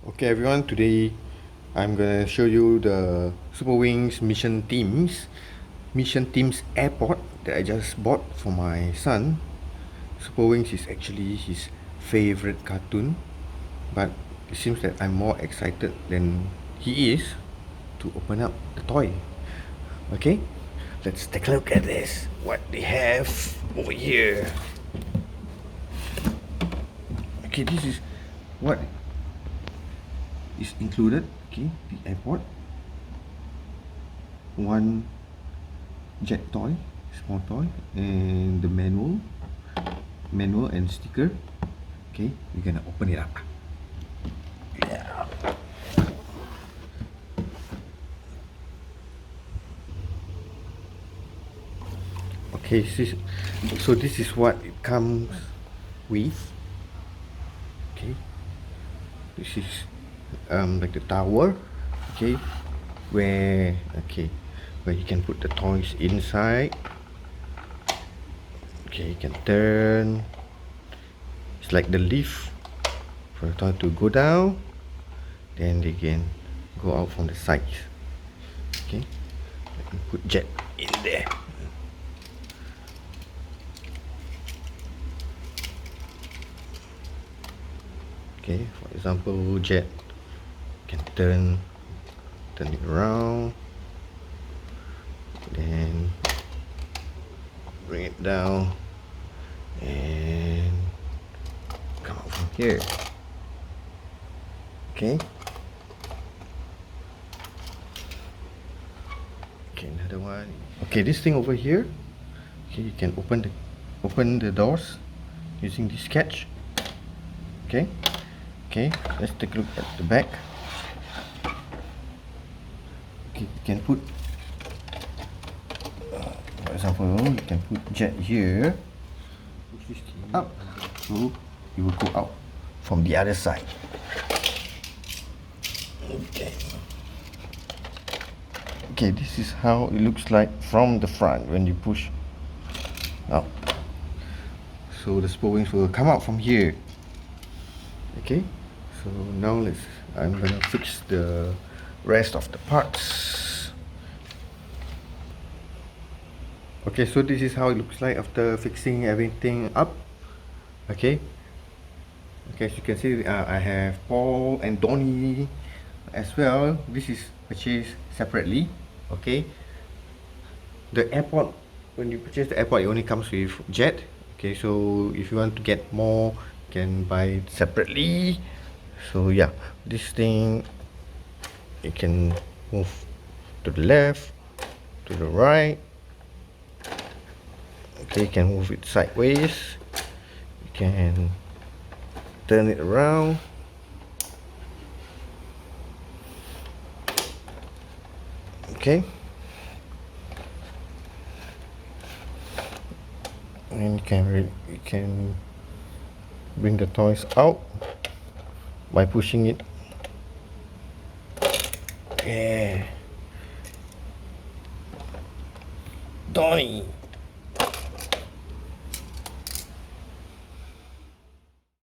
Okay everyone, today I'm gonna show you the Super Wings Mission Teams Airport that I just bought for my son. Super Wings is actually his favorite cartoon, but it seems that I'm more excited than he is to open up the toy. Okay, let's take a look at this. What they have over here. Okay, this is what is included. Okay, the airport, one jet toy, small toy, and the manual and sticker. Okay, we're gonna open it up. Yeah. Okay, so this is what it comes with. Okay, this is like the tower. Okay, where you can put the toys inside. Okay, you can turn. It's like the lift for the toy to go down, then they can go out from the sides. Okay, let me put jet in there. Okay, for example, jet can turn it around, then bring it down and come out from here. Okay, another one. Okay, this thing over here, okay, you can open the doors using this catch. Okay, let's take a look at the back. Okay, you can put for example, you can put jet here, push this thing up, so it will go out from the other side. Okay, this is how it looks like from the front when you push out. So the Super Wings will come out from here. Okay, so now I'm gonna fix the rest of the parts. Okay, so this is how it looks like after fixing everything up. Okay, as you can see, I have Paul and Donnie as well. This is purchased separately. Okay, the airport, when you purchase the airport, it only comes with jet. Okay, so if you want to get more, you can buy it separately. So yeah, this thing, you can move to the left, to the right. Okay, you can move it sideways, you can turn it around. Okay, and you can bring the toys out by pushing it. Yeah, Donnie.